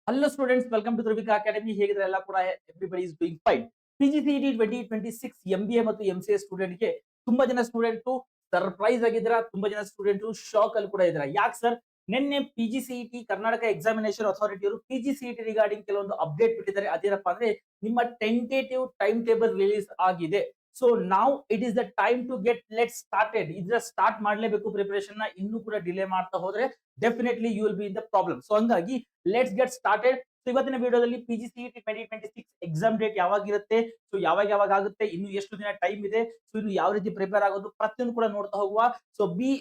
Hello students, welcome to Dhruvika academy. ಹೇಗಿದ್ರೆ ಎಲ್ಲ ಕೂಡ everybody is doing fine. PGCET 2026 MBA ಮತ್ತು MCA ಸ್ಟೂಡೆಂಟ್ ಗೆ ತುಂಬಾ ಜನ ಸ್ಟೂಡೆಂಟ್ ಸರ್ಪ್ರೈಸ್ ಆಗಿದ್ರ, ತುಂಬಾ ಜನ ಸ್ಟೂಡೆಂಟ್ ಶಾಕ್ ಅಲ್ಲಿ ಕೂಡ ಇದ್ರ. ಯಾಕೆ ಸರ್? ನಿನ್ನೆ ಪಿಜಿಸಿಇಟಿ ಕರ್ನಾಟಕ ಎಕ್ಸಾಮಿನೇಷನ್ ಅಥಾರಿಟಿ ಅವರು ಪಿಜಿಸಿಇಟಿ ರಿಗಾರ್ಡಿಂಗ್ ಕೆಲವೊಂದು ಅಪ್ಡೇಟ್ ಬಿಟ್ಟಿದ್ದಾರೆ. ಅದೇನಪ್ಪಾ ಅಂದ್ರೆ ನಿಮ್ಮ ಟೆಂಟೇಟಿವ್ ಟೈಮ್ ಟೇಬಲ್ ರಿಲೀಸ್ ಆಗಿದೆ. ಸೊ ನಾವ್ it is the time to get let started. ಇದ್ರ ಸ್ಟಾರ್ಟ್ ಮಾಡ್ಲೇಬೇಕು ಪ್ರಿಪರೇಷನ್ ನ. ಇನ್ನೂ ಕೂಡ ಡಿಲೇ ಮಾಡ್ತಾ ಹೋದ್ರೆ definitely you will be in the problem. So ಹಂಗಾಗಿ ಲೆಟ್ಸ್ ಗೆಟ್ ಸ್ಟಾರ್ಟೆಡ್. ಸೊ ಇವತ್ತಿನ ವಿಡಿಯೋದಲ್ಲಿ ಪಿಜಿಸಿಇಟಿ 2026 ಎಕ್ಸಾಮ್ ಡೇಟ್ ಯಾವಾಗ ಇರುತ್ತೆ, ಸೊ ಯಾವಾಗ ಆಗುತ್ತೆ, ಇನ್ನು ಎಷ್ಟು ದಿನ ಟೈಮ್ ಇದೆ, ಸೊ ಇನ್ನು ಯಾವ ರೀತಿ ಪ್ರಿಪೇರ್ ಆಗೋದು, ಪ್ರತಿಯೊಂದು ಕೂಡ ನೋಡ್ತಾ ಹೋಗುವ. ಸೊ ಬಿ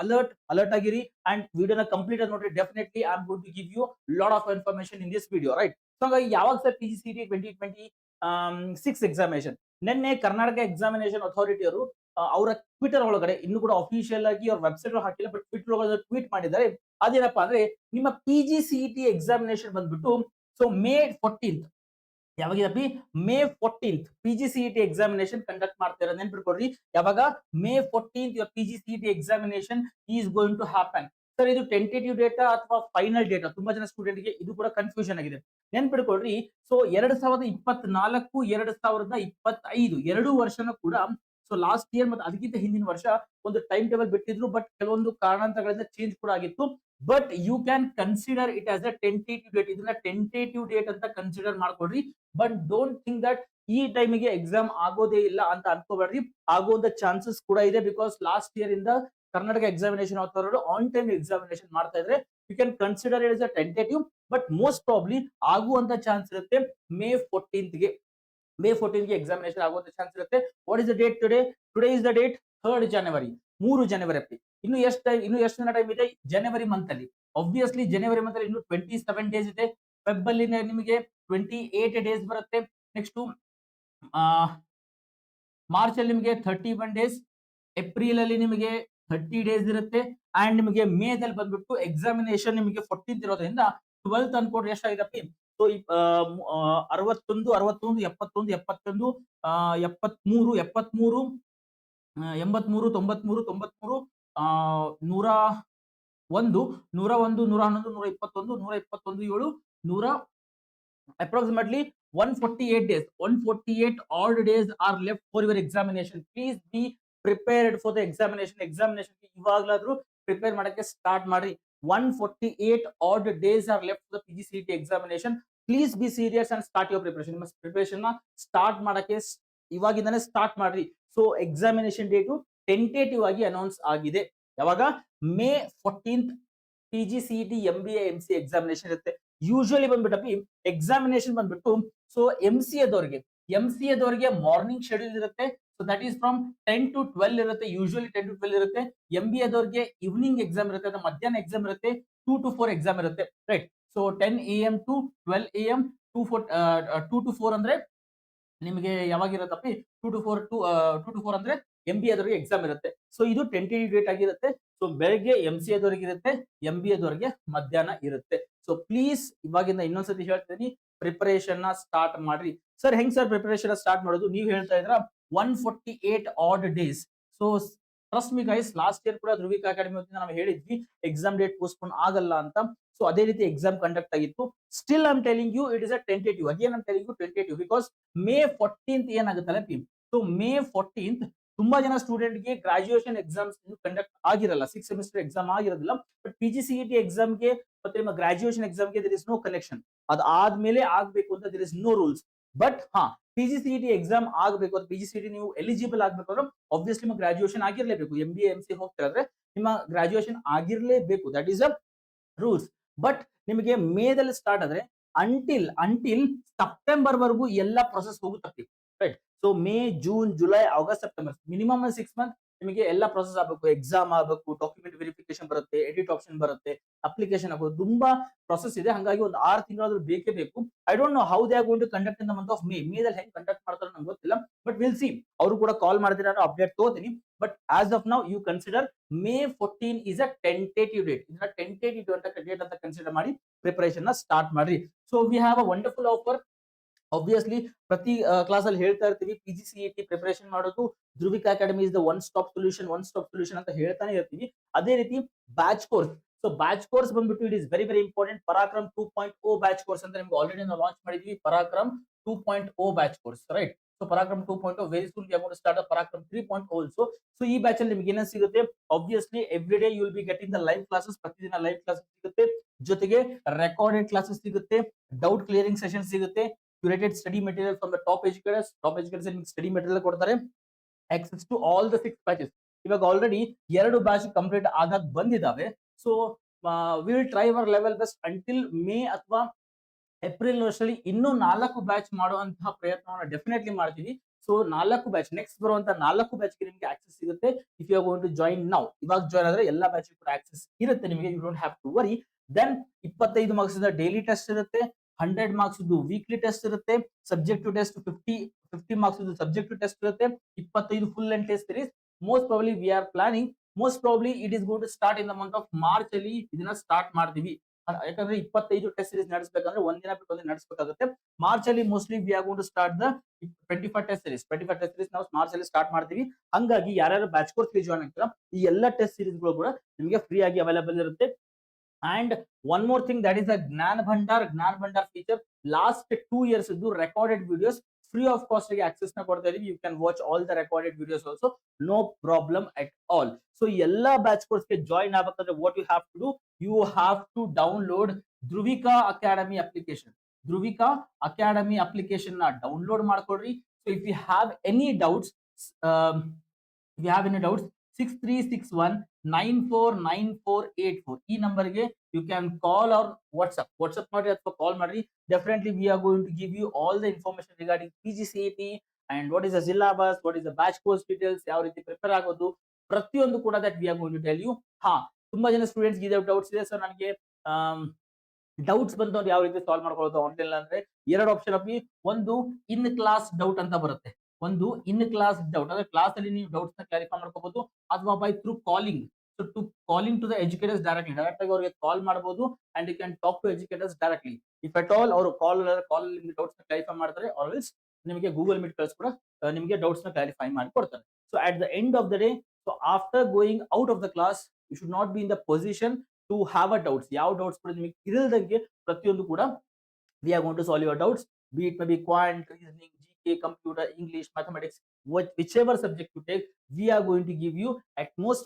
ಅಲರ್ಟ್ ಆಗಿರಿ ಅಂಡ್ ವಿಡಿಯೋನ ಕಂಪ್ಲೀಟ್ ಆಗಿ ನೋಡ್ರಿ. Definitely I am going to give you lot of information in this video, right? So ಹಾಗಾಗಿ ಯಾವಾಗ ಸರ್ ಪಿಜಿಸಿಇಟಿ 2026 ಎಕ್ಸಾಮಿನೇಷನ್? ನಿನ್ನೆ ಕರ್ನಾಟಕ ಎಕ್ಸಾಮಿನೇಷನ್ ಅಥಾರಿಟಿ ಅವರು ಅವರ ಟ್ವಿಟರ್ ಒಳಗಡೆ, ಇನ್ನು ಕೂಡ ಅಫಿಷಿಯಲ್ ಆಗಿ ಅವ್ರ ವೆಬ್ಸೈಟ್ ಹಾಕಿಲ್ಲ, ಬಟ್ ಟ್ವಿಟರ್ ಒಳಗಡೆ ಟ್ವೀಟ್ ಮಾಡಿದ್ದಾರೆ. ಅದೇನಪ್ಪಾ ಅಂದ್ರೆ ನಿಮ್ಮ ಪಿಜಿಸಿಇಟಿ ಎಕ್ಸಾಮಿನೇಷನ್ ಬಂದ್ಬಿಟ್ಟು ಸೊ ಮೇ 14th, ಯಾವಾಗಿದಪ್ಪಿ? May 14th PGCET examination conduct ಮಾಡ್ತಾರೆ. ನೆನ್ಪಿಟ್ಕೊಡ್ರಿ, ಯಾವಾಗ? May 14th your PGCET examination is going to happen. Sir ಇದು ಟೆಂಟೇಟಿವ್ ಡೇಟಾ ಅಥವಾ ಫೈನಲ್ ಡೇಟಾ? ತುಂಬಾ ಜನ ಸ್ಟೂಡೆಂಟ್ ಗೆ ಇದು ಕೂಡ ಕನ್ಫ್ಯೂಷನ್ ಆಗಿದೆ. ನೆನ್ಪಿಟ್ಕೊಡ್ರಿ, ಸೊ 2024 2025 ಎರಡು ವರ್ಷನೂ ಕೂಡ, ಸೊ ಲಾಸ್ಟ್ ಇಯರ್ ಮತ್ತೆ ಅದಕ್ಕಿಂತ ಹಿಂದಿನ ವರ್ಷ ಒಂದು ಟೈಮ್ ಟೇಬಲ್ ಬಿಟ್ಟಿದ್ರು, ಬಟ್ ಕೆಲವೊಂದು ಕಾರಣಾಂತರಗಳಿಂದ ಚೇಂಜ್ ಕೂಡ ಆಗಿತ್ತು. But you can consider it as a tentative date. ಇದನ್ನ ಟೆಂಟೇಟಿವ್ ಡೇಟ್ ಅಂತ ಕನ್ಸಿಡರ್ ಮಾಡ್ಕೊಡ್ರಿ. ಬಟ್ ಡೋಂಟ್ ಥಿಂಕ್ ದಟ್ ಈ ಟೈಮಿಗೆ ಎಕ್ಸಾಮ್ ಆಗೋದೇ ಇಲ್ಲ ಅಂತ ಅನ್ಕೋಬೇಡ್ರಿ. ಆಗುವಂತ ಚಾನ್ಸಸ್ ಕೂಡ ಇದೆ. ಬಿಕಾಸ್ ಲಾಸ್ಟ್ ಇಯರ್ ಇಂದ Karnataka examination authority on time examination ಮಾಡ್ತಾ ಇದ್ರೆ you can consider it as a tentative. But most probably ಆಗುವಂತ ಚಾನ್ಸ್ ಇರುತ್ತೆ ಮೇ 14th ಗೆ. ಮೇ 14th ಗೆ ಎಕ್ಸಾಮಿನೇಷನ್ ಆಗುವಂತ ಚಾನ್ಸ್ ಇರುತ್ತೆ. What is the date today? Today is the date 3rd ಜನವರಿ. 3 ಜನವರಿ ಅಪ್ಪಿ. ಇನ್ನು ಎಷ್ಟು ದಿನ ಟೈಮ್ ಇದೆ ಜನವರಿ ಮಂತ್ ಅಲ್ಲಿ? ಆಬ್ವಿಯಸ್ಲಿ ಜನವರಿ ಮಂತ್ ಅಲ್ಲಿ ಇನ್ನು 27 ಡೇಸ್ ಇದೆ. ಫೆಬ್ ಅಲ್ಲಿ ನಿಮಗೆ 28 ಡೇಸ್ ಬರುತ್ತೆ. ನೆಕ್ಸ್ಟ್ ಮಾರ್ಚ್ ಅಲ್ಲಿ ನಿಮಗೆ 31 ಡೇಸ್, ಏಪ್ರಿಲ್ ಅಲ್ಲಿ ನಿಮಗೆ 30 ಡೇಸ್ ಇರುತ್ತೆ. ಅಂಡ್ ನಿಮಗೆ ಮೇದಲ್ಲಿ ಬಂದ್ಬಿಟ್ಟು ಎಕ್ಸಾಮಿನೇಷನ್ ನಿಮಗೆ 14th ಇರೋದ್ರಿಂದ 12th ಅನ್ಕೊಂಡ್ರೆ ಎಷ್ಟಾಗಿದಪ್ಪಿ? So 61 61 71 71 73 73 83 93 93 101 101 111 121 121 7 approximately 148 days. 148 odd days are left for your examination. Please be prepared for the examination. Examination ಇವಾಗಲಾದ್ರೂ ಪ್ರಿಪೇರ್ ಮಾಡಕ್ಕೆ ಸ್ಟಾರ್ಟ್ ಮಾಡಿ. 148 odd days are left for the PGCET examination. Please be serious and start your preparation. ನಿಮ್ಮ preparation ನ start ಮಾಡಕ್ಕೆ ಇವಾಗಿಂದಾನೆ start ಮಾಡ್ರಿ. So examination date tentative ಆಗಿ announce ಆಗಿದೆ. ಯಾವಾಗ? May 14th PGCET MBA MCA examination ಇರುತ್ತೆ. ಯೂಶುವಲಿ ಬಂದ್ಬಿಟ್ಟಪ್ಪಿ ಎಕ್ಸಾಮಿನೇಷನ್ ಬಂದ್ಬಿಟ್ಟು so MCA ದವರಿಗೆ morning schedule ಇರುತ್ತೆ. So that is from 10 to 12 ಇರುತ್ತೆ. ಯೂಶುವಲಿ 10 to 12 ಇರುತ್ತೆ. MBA ದವರಿಗೆ ಈವ್ನಿಂಗ್ ಎಕ್ಸಾಮ್ ಇರುತ್ತೆ, ಅಥವಾ ಮಧ್ಯಾಹ್ನ ಎಕ್ಸಾಮ್ ಇರುತ್ತೆ. 2 to 4 ಎಕ್ಸಾಮ್ ಇರುತ್ತೆ, right? So 10 AM to 12 AM, 2 to 4 ಅಂದ್ರೆ ನಿಮಗೆ ಯಾವಾಗಿರುತ್ತಪ್ಪಿ? 2 to 4 ಅಂದ್ರೆ MBA ದವರಿಗೆ ಎಕ್ಸಾಮ್ ಇರುತ್ತೆ. ಸೊ ಇದು ಟೆಂಟೇಟಿವ್ ಡೇಟ್ ಆಗಿರುತ್ತೆ. ಸೊ ಬೆಳಗ್ಗೆ MCA ದವರಿಗೆ ಇರುತ್ತೆ, MBA ದವರಿಗೆ ಮಧ್ಯಾಹ್ನ ಇರುತ್ತೆ. ಸೊ ಪ್ಲೀಸ್ ಇವಾಗಿಂದ ಇನ್ನೊಂದ್ಸತಿ ಹೇಳ್ತೀನಿ, ಪ್ರಿಪರೇಷನ್ ನ ಸ್ಟಾರ್ಟ್ ಮಾಡ್ರಿ. ಸರ್ ಹೆಂಗ್ ಸರ್ ಪ್ರಿಪರೇಷನ್ ಸ್ಟಾರ್ಟ್ ಮಾಡೋದು? ನೀವು ಹೇಳ್ತಾ ಇದ್ರ 148 odd days. So trust me guys, last year ಕೂಡ ಧ್ರುವಿಕಾ ಅಕಾಡೆಮಿ ವತಿಯಿಂದ ನಾವು ಹೇಳಿದ್ವಿ ಎಕ್ಸಾಮ್ ಡೇಟ್ ಪೋಸ್ಟ್ಪೋನ್ ಆಗಲ್ಲ ಅಂತ. ಸೊ ಅದೇ ರೀತಿ ಎಕ್ಸಾಮ್ ಕಂಡಕ್ಟ್ ಆಗಿತ್ತು. Still I am telling you it is a tentative. Again I am telling you tentative because May 14th ಏನಾಗುತ್ತಲ್ಲ ಪಿ, ಸೊ ಮೇ 14th ತುಂಬಾ ಜನ ಸ್ಟೂಡೆಂಟ್ ಗೆ ಗ್ರಾಜುಯೇಷನ್ ಎಕ್ಸಾಮ್ಸ್ ಕಂಡಕ್ಟ್ ಆಗಿರಲ್ಲ, 6 ಸೆಮಿಸ್ಟರ್ ಎಕ್ಸಾಮ್ ಆಗಿರೋದಿಲ್ಲ. ಬಟ್ ಪಿಜಿಸಿಇಟಿ ಎಕ್ಸಾಮ್ ಗೆ ಮತ್ತೆ ನಿಮ್ಮ ಗ್ರಾಜುಯೇಷನ್ ಎಕ್ಸಾಮ್ ಗೆ ದೇರ್ ಇಸ್ ನೋ ಕನೆಕ್ಷನ್. ಅದಾದ್ಮೇಲೆ ಆಗ್ಬೇಕು ಅಂತ there is no rules. But PGCET exam ಆಗಬೇಕು, ಅದು ಪಿಜಿಸಿಇಟಿ ನೀವು ಎಲಿಜಿಬಲ್ ಆಗ್ಬೇಕು ಅಂದ್ರೆ ಆಬ್ವಿಯಸ್ಲಿ ನಿಮ್ಮ ಗ್ರಾಜುಯೇಷನ್ ಆಗಿರ್ಲೇಬೇಕು. MBA MCA ಹೋಗ್ತಿರಾದ್ರೆ ನಿಮ್ಮ ಗ್ರಾಜುಯೇಷನ್ ಆಗಿರ್ಲೇಬೇಕು. That is a rules. But ನಿಮಗೆ ಮೇದಲ್ಲಿ ಸ್ಟಾರ್ಟ್ ಆದ್ರೆ ಅಂಟಿಲ್ ಸೆಪ್ಟೆಂಬರ್ ವರೆಗೂ ಎಲ್ಲ ಪ್ರೊಸೆಸ್ ಹೋಗುತ್ತೆ, right? So May, June, July, August, September, minimum 6 month ನಿಮಗೆ ಎಲ್ಲ ಪ್ರೊಸೆಸ್ ಆಗಬೇಕು. ಎಕ್ಸಾಮ್ ಆಗಬೇಕು, ಡಾಕ್ಯುಮೆಂಟ್ ವೆರಿಫಿಕೇಶನ್ ಬರುತ್ತೆ, ಎಡಿಟ್ ಆಪ್ಷನ್ ಬರುತ್ತೆ, ಅಪ್ಲಿಕೇಶನ್ ಆಗೋದು, ತುಂಬಾ ಪ್ರೊಸೆಸ್ ಇದೆ. ಹಾಗಾಗಿ ಒಂದು 6 ತಿಂಗಳಾದ್ರೂ ಬೇಕೇ ಬೇಕು. I don't know how they are going to conduct in the month of ಮೇದಲ್ಲಿ ಹೆಂಗ್ ಕಂಡಕ್ಟ್ ಮಾಡ್ತಾರೆ ನಂಗೆ ಗೊತ್ತಿಲ್ಲ. But will see. ಅವರು ಕೂಡ ಕಾಲ್ ಮಾಡ್ತೀರಾ, ನಾನು ಅಪ್ಡೇಟ್ ತಗೋತೀನಿ. But as of now you consider May 14 is a tentative date. ಇದನ್ನ ಟೆಂಟೇಟಿವ್ ಡೇಟ್ ಅಂತ ಕನ್ಸಿಡರ್ ಮಾಡಿ ಪ್ರಿಪರೇಷನ್ ನ ಸ್ಟಾರ್ಟ್ ಮಾಡ್ರಿ. So we have a wonderful offer. Obviously ಪ್ರತಿ ಕ್ಲಾಸ್ ಅಲ್ಲಿ ಹೇಳ್ತಾ ಇರ್ತೀವಿ, ಪಿಜಿಸಿಇಟಿ ಪ್ರಿಪರೇಷನ್ ಮಾಡೋದು ಧ್ರುವಿಕಾ academy is the one stop solution ಅಂತ ಹೇಳ್ತಾನೆ ಇರ್ತೀವಿ. ಅದೇ ರೀತಿ batch course so batch course ಬಂದ್ಬಿಟ್ಟು it is very very important. Parakram 2.0 batch course ಅಂತ ನಿಮ್ಗೆ ಆಲ್ರೆಡಿ ನಾವು ಲಾಂಚ್ ಮಾಡಿದ್ವಿ. Parakram 2.0 batch course, right? So Parakram 2.0 very soon we are going to start Parakram 3.0 also. So ಈ ಬ್ಯಾಚ್ ಅಲ್ಲಿ ನಿಮ್ಗೆ ಏನೇನು ಸಿಗುತ್ತೆ? Obviously every day you will be getting the live classes. ಪ್ರತಿದಿನ ಲೈವ್ ಕ್ಲಾಸಸ್ ಸಿಗುತ್ತೆ, ಜೊತೆಗೆ ರೆಕಾರ್ಡೆಡ್ ಕ್ಲಾಸಸ್ ಸಿಗುತ್ತೆ, ಡೌಟ್ ಕ್ಲಿಯರಿಂಗ್ ಸೆಷನ್ ಸಿಗುತ್ತೆ, curated study material from the top educators ನಿಮ್ಗೆ ಸ್ಟಡಿ ಮೆಟೀರಿಯಲ್ ಕೊಡ್ತಾರೆ, access to all the 6 batches. ಇವಾಗ already 2 batch complete ಆಗಾಗ್ ಬಂದಿದಾವೆ. So will try our level best until May ಅಥವಾ ಏಪ್ರಿಲ್ ವರ್ಷದಲ್ಲಿ ಇನ್ನೂ 4 ಬ್ಯಾಚ್ ಮಾಡುವಂತಹ ಪ್ರಯತ್ನವನ್ನು ಡೆಫಿನೆಟ್ಲಿ ಮಾಡ್ತೀವಿ. ಸೊ 4 ಬ್ಯಾಚ್, ನೆಕ್ಸ್ಟ್ ಬರುವಂತ 4 ಬ್ಯಾಚ್ ಗೆ ನಿಮಗೆ ಆಕ್ಸೆಸ್ ಸಿಗುತ್ತೆ. If you are going to join now, ಇವಾಗ ಜಾಯಿನ್ ಆದ್ರೆ ಎಲ್ಲಾ ಬ್ಯಾಚ್ ಕೂಡ ಆಕ್ಸೆಸ್ ಇರುತ್ತೆ ನಿಮಗೆ. You don't have to worry. Then 25 marks daily test ಇರುತ್ತೆ, 100 ಮಾರ್ಕ್ಸ್ ವೀಕ್ಲಿ ಟೆಸ್ಟ್ ಇರುತ್ತೆ, subjective test 50 marks subjective test ಇರುತ್ತೆ, 25 full and test series. Most probably we are planning, most probably it is going to start in the month of March ಅಲ್ಲಿ ಇದನ್ನ start ಮಾಡ್ತೀವಿ. ಯಾಕಂದ್ರೆ 25 test series ನಡೆಸಬೇಕಂದ್ರೆ ಒಂದಿನ ಬಿಟ್ಟು ಒಂದಿನ ನಡೆಸಬೇಕಾಗುತ್ತೆ. ಮಾರ್ಚ್ ಅಲ್ಲಿ mostly we are going to start the 25 test series ನಾವು ಮಾರ್ಚ್ ಅಲ್ಲಿ ಸ್ಟಾರ್ಟ್ ಮಾಡ್ತೀವಿ. ಹಂಗಾಗಿ ಯಾರ್ಯಾರು ಬ್ಯಾಚ್ ಕೋರ್ಸ್ ಗೆ ಜಾಯ್ನ್ ಆಗ್ತೀರಾ ಈ ಎಲ್ಲ ಟೆಸ್ಟ್ ಸೀರೀಸ್ ಗಳು ಕೂಡ ನಿಮಗೆ ಫ್ರೀ ಆಗಿ ಅವೈಲೇಬಲ್ ಇರುತ್ತೆ. And one more thing, that is the Gnan Bhandar feature. Last 2 years do recorded videos free of cost access na kodta idೀವಿ. You can watch all the recorded videos also, no problem at all. So ella batch course ge join agಬೇಕಂದ್ರೆ what you have to do, you have to download Dhruvika Academy application. Dhruvika Academy application na download ಮಾಡ್ಕೊಳ್ರಿ. So if you have any doubts, um, 6361949484 ಈ ನಂಬರ್ಗೆ you can call or WhatsApp ಮಾಡಿ ಅಥವಾ call ಮಾಡ್ರಿ. Definitely we are going to give you all the information regarding PGCET and what is the syllabus, what is the batch course details, ಯಾವ ರೀತಿ prepare ಆಗೋದು, ಪ್ರತಿಯೊಂದು ಕೂಡ that we are going to tell you. ತುಂಬಾ ಜನ students ಇದೆ doubts ಇದೆ sir ನನಗೆ. ಡೌಟ್ಸ್ ಬಂದವ್ರು ಯಾವ ರೀತಿ ಸಾಲ್ವ್ ಮಾಡ್ಕೊಳ್ಳೋದು ಆನ್ಲೈನ್ ಅಂದ್ರೆ 2 ಆಪ್ಷನ್ ಅಪ್ಪಿ. ಒಂದು ಇನ್ ಕ್ಲಾಸ್ ಡೌಟ್ ಅಂತ ಬರುತ್ತೆ, ಒಂದು ಇನ್ ಕ್ಲಾಸ್ ಡೌಟ್ ಅಂದ್ರೆ ಕ್ಲಾಸ್ ಅಲ್ಲಿ ನೀವು ಡೌಟ್ಸ್ ನ ಕ್ಲಾರಿಫೈ ಮಾಡ್ಕೋಬಹುದು, ಅಥವಾ by through calling. So to calling to the educators direct ಆಗಿ ಅವರಿಗೆ ಕಾಲ್ ಮಾಡಬಹುದು and you can talk to educators directly. If at all ಅವರು ಕಾಲ್ ಡೌಟ್ಸ್ ನ ಕ್ಲಾರಿಫೈ ಮಾಡ್ತಾರೆ, ಆಲ್ವೇಸ್ ನಿಮಗೆ ಗೂಗಲ್ ಮೀಟ್ ಕಳ್ಸಿ ಕೂಡ ನಿಮಗೆ ಡೌಟ್ಸ್ ನ ಕ್ಲಾರಿಫೈ ಮಾಡಿ ಕೊಡ್ತಾರೆ. So at the end of the day, so after going out of the class you should not be in the position to have a doubts. ಯಾವ doubts ಕೂಡ ನಿಮಗೆ ಇರಲ್ದಂಗೆ ಪ್ರತಿಯೊಂದು ಕೂಡ we are going to solve your doubts, be it maybe quant, reasoning, GK, computer, English, mathematics, whichever subject you take, we are going to give you at most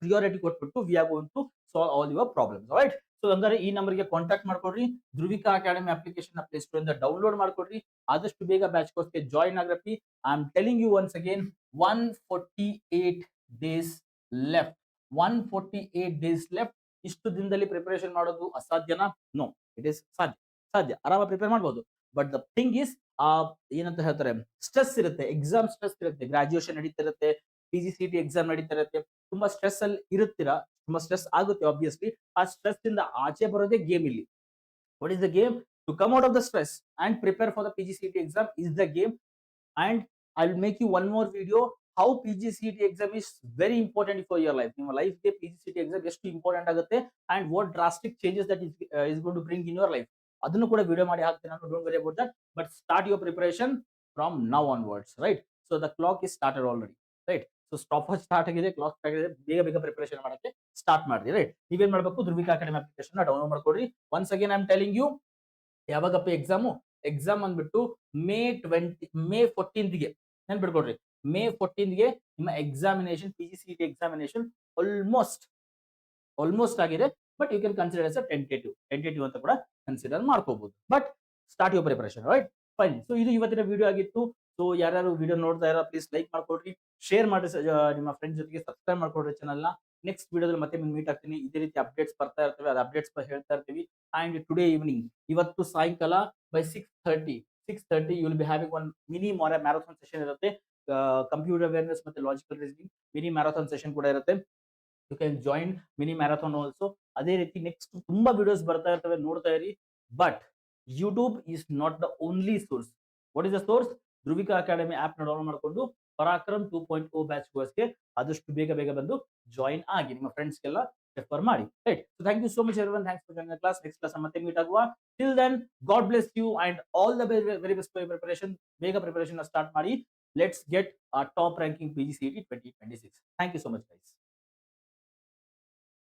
priority ಕೊಟ್ಬಿಟ್ಟು we are going to solve all your problems. All right, so ಅಂದ್ರೆ ಈ number ಗೆ contact ಮಾಡ್ಕೊಡ್ರಿ. Dhruvika academy application ನ play store ಇಂದ download ಮಾಡ್ಕೊಡ್ರಿ. ಆದಷ್ಟು ಬೇಗ ಬ್ಯಾಚ್ ಕೋರ್ಸ್ ಗೆ ಜಾಯಿನ್ ಆಗ್ರಪ್ಪಿ. I am telling you once again, 148 days left, 148 days left. ಇಷ್ಟು ದಿನದಲ್ಲಿ ಪ್ರಿಪರೇಷನ್ ಮಾಡೋದು ಅಸಾಧ್ಯನಾ? ನೋ, ಇಟ್ ಇಸ್ ಸಾಧ್ಯ, ಆರಾಮ ಪ್ರಿಪೇರ್ ಮಾಡಬಹುದು. ಬಟ್ ದ ಥಿಂಗ್ ಇಸ್, ಏನಂತ ಹೇಳ್ತಾರೆ, ಸ್ಟ್ರೆಸ್ ಇರುತ್ತೆ, ಎಕ್ಸಾಮ್ ಸ್ಟ್ರೆಸ್ ಇರುತ್ತೆ, ಗ್ರಾಜುಯೇಷನ್ ನಡೀತಿರುತ್ತೆ, PGCET ಎಕ್ಸಾಮ್ ನಡೀತಾ ಇರುತ್ತೆ, ತುಂಬಾ ಸ್ಟ್ರೆಸ್ ಅಲ್ಲಿ ಇರುತ್ತೀರಾ, ತುಂಬಾ ಸ್ಟ್ರೆಸ್ ಆಗುತ್ತೆ ಆಬ್ವಿಯಸ್ಲಿ. ಆ ಸ್ಟ್ರೆಸ್ ಇಂದ ಆಚೆ ಬರೋದೇ ಗೇಮ್ ಇಲ್ಲಿ. What is the game? To come out of the stress and prepare for the PGCET exam is the game. And I will make you one more video, how PGCET exam is very important for your life. ನಿಮ್ಮ life ಗೆ PGCET exam ಎಷ್ಟು important ಆಗುತ್ತೆ and what drastic changes that is going to bring in your life, ಅದನ್ನು ಕೂಡ ವಿಡಿಯೋ ಮಾಡಿ ಹಾಕ್ತೀನಿ ನಾನು. Don't worry about that, but start your preparation from now onwards, right? So the clock is started already, right? So stop watch start ಆಗಿದೆ, clock start ಆಗಿದೆ, ಬೇಗ preparation ಮಾಡಕ್ಕೆ ಸ್ಟಾರ್ಟ್ ಮಾಡಿ, ರೈಟ್? ನೀವೇನ್ ಮಾಡಬೇಕು, ಧ್ರುವಿಕಾ ಅಕಾಡೆಮಿ ಅಪ್ಲಿಕೇಶನ್ ನ ಡೌನ್ಲೋಡ್ ಮಾಡ್ಕೊಡ್ರಿ. Once again I am telling you, ಯಾವಾಗಪ್ಪ ಎಕ್ಸಾಮ್ ಅಂದ್ಬಿಟ್ಟು ಮೇ 14th ಗೆ ನೆನ್ಪಿಟ್ಕೊಡ್ರಿ. ಮೇ 14th ಗೆ ನಿಮ್ಮ ಎಕ್ಸಾಮಿನೇಷನ್, PGCET ಎಕ್ಸಾಮಿನೇಷನ್ ಆಲ್ಮೋಸ್ಟ್ ಆಗಿದೆ. But you can consider as a tentative ಅಂತ ಕೂಡ ಕನ್ಸಿಡರ್ ಮಾಡ್ಕೋಬಹುದು. But start your preparation, right? Fine. So ಇದು ಇವತ್ತಿನ ವಿಡಿಯೋ ಆಗಿತ್ತು. ಸೊ ಯಾರ್ಯಾರು ವಿಡಿಯೋ ನೋಡ್ತಾ ಇರೋ ಪ್ಲೀಸ್ ಲೈಕ್ ಮಾಡ್ಕೊಡ್ರಿ, ಶೇರ್ ಮಾಡಿ ನಿಮ್ಮ ಫ್ರೆಂಡ್ಸ್ ಜೊತೆಗೆ, ಸಬ್ಸ್ಕ್ರೈಬ್ ಮಾಡ್ಕೊಡ್ರಿ ಚಾನಲ್ ನ. ನೆಕ್ಸ್ಟ್ ವಿಡಿಯೋದಲ್ಲಿ ಮತ್ತೆ ಮೀಟ್ ಆಗ್ತೀನಿ. ಇದೇ ರೀತಿ ಅಪ್ಡೇಟ್ಸ್ ಬರ್ತಾ ಇರ್ತವೆ, ಅದು ಅಪ್ಡೇಟ್ಸ್ ಹೇಳ್ತಾ ಇರ್ತೀವಿ. ಅಂಡ್ ಟುಡೇ ಈವ್ನಿಂಗ್, ಇವತ್ತು ಸಾಯಂಕಾಲ by 6:30 you will be having one mini marathon session ಇರುತ್ತೆ. ಕಂಪ್ಯೂಟರ್ ಅವೇರ್ನೆಸ್ ಮತ್ತೆ logical reasoning mini marathon session ಕೂಡ ಇರುತ್ತೆ. You can join mini marathon also. ಅದೇ ರೀತಿ ನೆಕ್ಸ್ಟ್ ತುಂಬಾ ವಿಡಿಯೋಸ್ ಬರ್ತಾ ಇರ್ತವೆ, ನೋಡ್ತಾ ಇರಿ. But YouTube is not the only source. What is the source? Dhruvika academy app ನ ಡೌನ್ಲೋಡ್ ಮಾಡಿಕೊಂಡು ಪರಾಕ್ರಮ್ 2.0 ಬ್ಯಾಚ್ ಕೋರ್ಸ್ಗೆ ಆದಷ್ಟು ಬೇಗ ಬಂದು ಜಾಯಿನ್ ಆಗಿ ನಿಮ್ಮ ಫ್ರೆಂಡ್ಸ್ಗೆಲ್ಲ ರೆಫರ್ ಮಾಡಿ, right? So thank you so much everyone, thanks for joining the class. Next class ಮತ್ತೆ ಮೀಟ್ ಆಗುವ. Till then, God bless you and all the very best for preparation. ಬೇಗ ಪ್ರಿಪರೇಷನ್ ಸ್ಟಾರ್ಟ್ ಮಾಡಿ. Let's get top ranking PGCET 2026. Thank you so much guys.